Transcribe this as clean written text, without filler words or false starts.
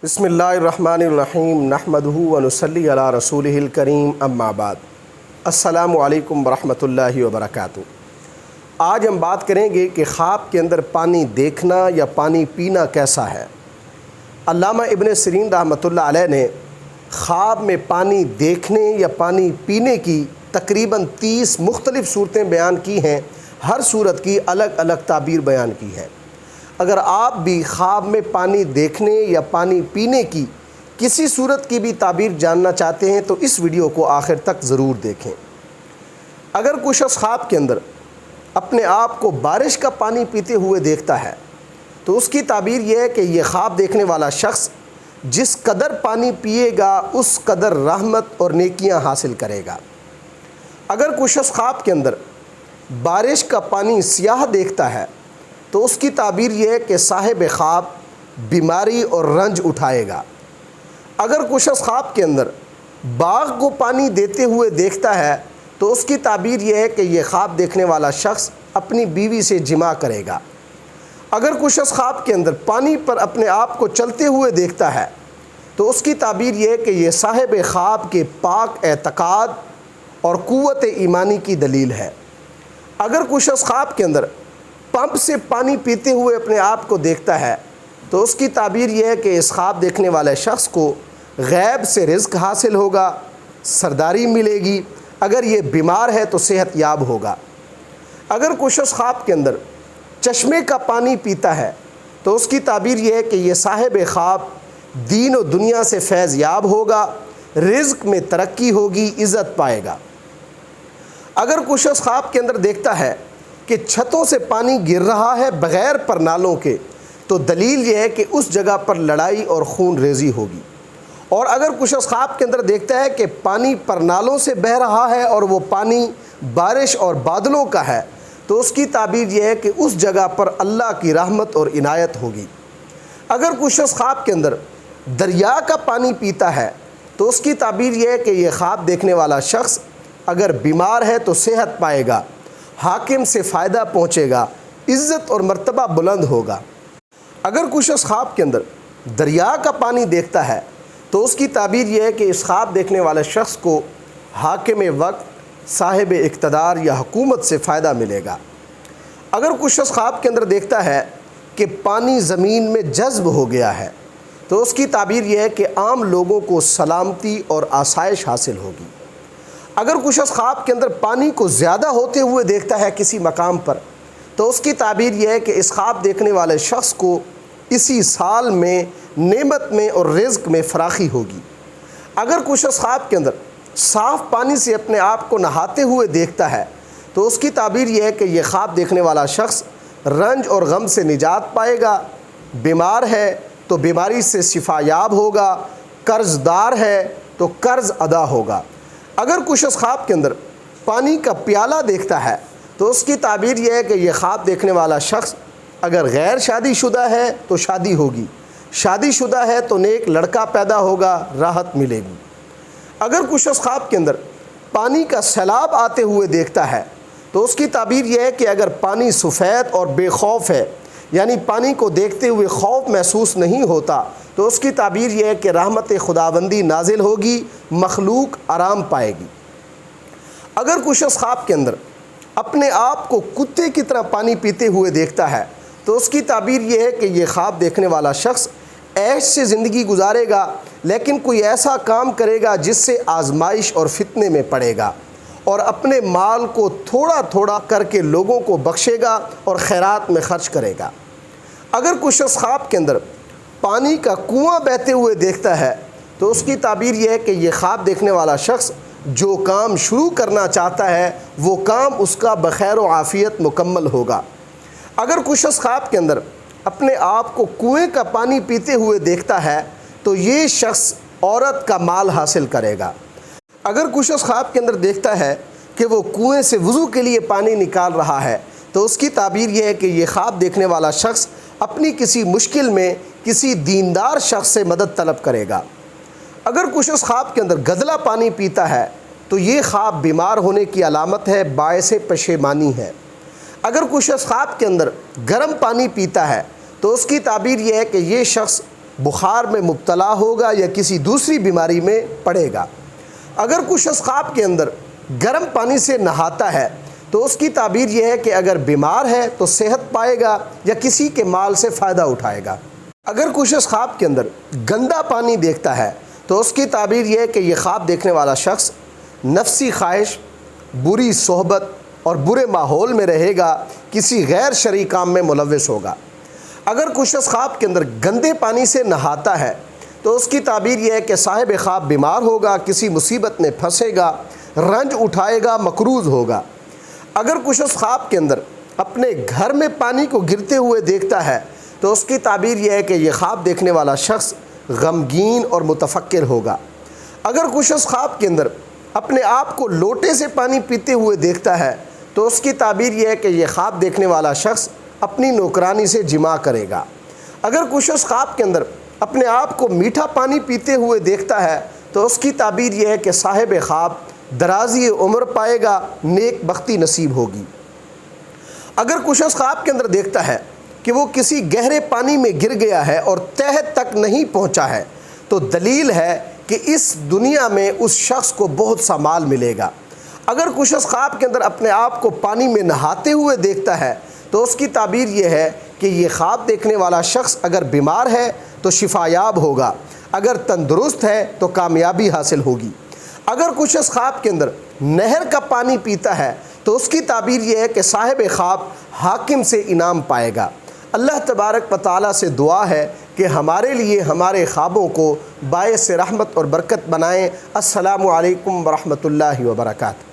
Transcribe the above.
بسم اللہ الرحمن الرحیم نحمدہ ونصلی علی رسولہ الکریم اما بعد السلام علیکم ورحمۃ اللہ وبرکاتہ۔ آج ہم بات کریں گے کہ خواب کے اندر پانی دیکھنا یا پانی پینا کیسا ہے۔ علامہ ابن سیرین رحمۃ اللہ علیہ نے خواب میں پانی دیکھنے یا پانی پینے کی تقریباً 30 مختلف صورتیں بیان کی ہیں، ہر صورت کی الگ الگ تعبیر بیان کی ہے۔ اگر آپ بھی خواب میں پانی دیکھنے یا پانی پینے کی کسی صورت کی بھی تعبیر جاننا چاہتے ہیں تو اس ویڈیو کو آخر تک ضرور دیکھیں۔ اگر کوئی شخص خواب کے اندر اپنے آپ کو بارش کا پانی پیتے ہوئے دیکھتا ہے تو اس کی تعبیر یہ ہے کہ یہ خواب دیکھنے والا شخص جس قدر پانی پیے گا اس قدر رحمت اور نیکیاں حاصل کرے گا۔ اگر کوئی شخص خواب کے اندر بارش کا پانی سیاہ دیکھتا ہے تو اس کی تعبیر یہ ہے کہ صاحب خواب بیماری اور رنج اٹھائے گا۔ اگر کوئی شخص خواب کے اندر باغ کو پانی دیتے ہوئے دیکھتا ہے تو اس کی تعبیر یہ ہے کہ یہ خواب دیکھنے والا شخص اپنی بیوی سے جماع کرے گا۔ اگر کوئی شخص خواب کے اندر پانی پر اپنے آپ کو چلتے ہوئے دیکھتا ہے تو اس کی تعبیر یہ ہے کہ یہ صاحب خواب کے پاک اعتقاد اور قوت ایمانی کی دلیل ہے۔ اگر کوئی شخص خواب کے اندر پمپ سے پانی پیتے ہوئے اپنے آپ کو دیکھتا ہے تو اس کی تعبیر یہ ہے کہ اس خواب دیکھنے والے شخص کو غیب سے رزق حاصل ہوگا، سرداری ملے گی، اگر یہ بیمار ہے تو صحت یاب ہوگا۔ اگر کوئی شخص خواب کے اندر چشمے کا پانی پیتا ہے تو اس کی تعبیر یہ ہے کہ یہ صاحب خواب دین و دنیا سے فیض یاب ہوگا، رزق میں ترقی ہوگی، عزت پائے گا۔ اگر کوئی شخص خواب کے اندر دیکھتا ہے کہ چھتوں سے پانی گر رہا ہے بغیر پرنالوں کے تو دلیل یہ ہے کہ اس جگہ پر لڑائی اور خون ریزی ہوگی۔ اور اگر کوئی شخص خواب کے اندر دیکھتا ہے کہ پانی پرنالوں سے بہہ رہا ہے اور وہ پانی بارش اور بادلوں کا ہے تو اس کی تعبیر یہ ہے کہ اس جگہ پر اللہ کی رحمت اور عنایت ہوگی۔ اگر کوئی شخص خواب کے اندر دریا کا پانی پیتا ہے تو اس کی تعبیر یہ ہے کہ یہ خواب دیکھنے والا شخص اگر بیمار ہے تو صحت پائے گا، حاکم سے فائدہ پہنچے گا، عزت اور مرتبہ بلند ہوگا۔ اگر کوئی شخص خواب کے اندر دریا کا پانی دیکھتا ہے تو اس کی تعبیر یہ ہے کہ اس خواب دیکھنے والے شخص کو حاکم وقت، صاحب اقتدار یا حکومت سے فائدہ ملے گا۔ اگر کوئی شخص خواب کے اندر دیکھتا ہے کہ پانی زمین میں جذب ہو گیا ہے تو اس کی تعبیر یہ ہے کہ عام لوگوں کو سلامتی اور آسائش حاصل ہوگی۔ اگر کوئی شخص خواب کے اندر پانی کو زیادہ ہوتے ہوئے دیکھتا ہے کسی مقام پر تو اس کی تعبیر یہ ہے کہ اس خواب دیکھنے والے شخص کو اسی سال میں نعمت میں اور رزق میں فراخی ہوگی۔ اگر کوئی شخص خواب کے اندر صاف پانی سے اپنے آپ کو نہاتے ہوئے دیکھتا ہے تو اس کی تعبیر یہ ہے کہ یہ خواب دیکھنے والا شخص رنج اور غم سے نجات پائے گا، بیمار ہے تو بیماری سے شفا یاب ہوگا، قرض دار ہے تو قرض ادا ہوگا۔ اگر کوئی شخص خواب کے اندر پانی کا پیالہ دیکھتا ہے تو اس کی تعبیر یہ ہے کہ یہ خواب دیکھنے والا شخص اگر غیر شادی شدہ ہے تو شادی ہوگی، شادی شدہ ہے تو نیک لڑکا پیدا ہوگا، راحت ملے گی۔ اگر کوئی شخص خواب کے اندر پانی کا سیلاب آتے ہوئے دیکھتا ہے تو اس کی تعبیر یہ ہے کہ اگر پانی سفید اور بے خوف ہے، یعنی پانی کو دیکھتے ہوئے خوف محسوس نہیں ہوتا تو اس کی تعبیر یہ ہے کہ رحمت خداوندی نازل ہوگی، مخلوق آرام پائے گی۔ اگر کوئی شخص خواب کے اندر اپنے آپ کو کتے کی طرح پانی پیتے ہوئے دیکھتا ہے تو اس کی تعبیر یہ ہے کہ یہ خواب دیکھنے والا شخص عیش سے زندگی گزارے گا لیکن کوئی ایسا کام کرے گا جس سے آزمائش اور فتنے میں پڑے گا اور اپنے مال کو تھوڑا تھوڑا کر کے لوگوں کو بخشے گا اور خیرات میں خرچ کرے گا۔ اگر کوئی شخص خواب کے اندر پانی کا کنواں بہتے ہوئے دیکھتا ہے تو اس کی تعبیر یہ ہے کہ یہ خواب دیکھنے والا شخص جو کام شروع کرنا چاہتا ہے وہ کام اس کا بخیر و عافیت مکمل ہوگا۔ اگر کوئی شخص خواب کے اندر اپنے آپ کو کنویں کا پانی پیتے ہوئے دیکھتا ہے تو یہ شخص عورت کا مال حاصل کرے گا۔ اگر کوئی شخص خواب کے اندر دیکھتا ہے کہ وہ کنویں سے وضو کے لیے پانی نکال رہا ہے تو اس کی تعبیر یہ ہے کہ یہ خواب دیکھنے والا شخص اپنی کسی مشکل میں کسی دیندار شخص سے مدد طلب کرے گا۔ اگر کوئی شخص خواب کے اندر گدلا پانی پیتا ہے تو یہ خواب بیمار ہونے کی علامت ہے، باعث پشیمانی ہے۔ اگر کوئی شخص خواب کے اندر گرم پانی پیتا ہے تو اس کی تعبیر یہ ہے کہ یہ شخص بخار میں مبتلا ہوگا یا کسی دوسری بیماری میں پڑے گا۔ اگر کوئی شخص خواب کے اندر گرم پانی سے نہاتا ہے تو اس کی تعبیر یہ ہے کہ اگر بیمار ہے تو صحت پائے گا یا کسی کے مال سے فائدہ اٹھائے گا۔ اگر کوئی شخص خواب کے اندر گندا پانی دیکھتا ہے تو اس کی تعبیر یہ ہے کہ یہ خواب دیکھنے والا شخص نفسی خواہش، بری صحبت اور برے ماحول میں رہے گا، کسی غیر شرعی کام میں ملوث ہوگا۔ اگر کوئی شخص خواب کے اندر گندے پانی سے نہاتا ہے تو اس کی تعبیر یہ ہے کہ صاحب خواب بیمار ہوگا، کسی مصیبت میں پھنسے گا، رنج اٹھائے گا، مقروض ہوگا۔ اگر کوئی شخص خواب کے اندر اپنے گھر میں پانی کو گرتے ہوئے دیکھتا ہے تو اس کی تعبیر یہ ہے کہ یہ خواب دیکھنے والا شخص غمگین اور متفکر ہوگا۔ اگر کوئی شخص خواب کے اندر اپنے آپ کو لوٹے سے پانی پیتے ہوئے دیکھتا ہے تو اس کی تعبیر یہ ہے کہ یہ خواب دیکھنے والا شخص اپنی نوکرانی سے جمع کرے گا۔ اگر کوئی شخص خواب کے اندر اپنے آپ کو میٹھا پانی پیتے ہوئے دیکھتا ہے تو اس کی تعبیر یہ ہے کہ صاحب خواب درازی عمر پائے گا، نیک بختی نصیب ہوگی۔ اگر کوئی شخص خواب کے اندر دیکھتا ہے کہ وہ کسی گہرے پانی میں گر گیا ہے اور تہہ تک نہیں پہنچا ہے تو دلیل ہے کہ اس دنیا میں اس شخص کو بہت سا مال ملے گا۔ اگر کوئی شخص خواب کے اندر اپنے آپ کو پانی میں نہاتے ہوئے دیکھتا ہے تو اس کی تعبیر یہ ہے کہ یہ خواب دیکھنے والا شخص اگر بیمار ہے تو شفا یاب ہوگا، اگر تندرست ہے تو کامیابی حاصل ہوگی۔ اگر کوئی شخص خواب کے اندر نہر کا پانی پیتا ہے تو اس کی تعبیر یہ ہے کہ صاحب خواب حاکم سے انعام پائے گا۔ اللہ تبارک و تعالیٰ سے دعا ہے کہ ہمارے لیے ہمارے خوابوں کو باعث رحمت اور برکت بنائیں۔ السلام علیکم ورحمۃ اللہ وبرکاتہ۔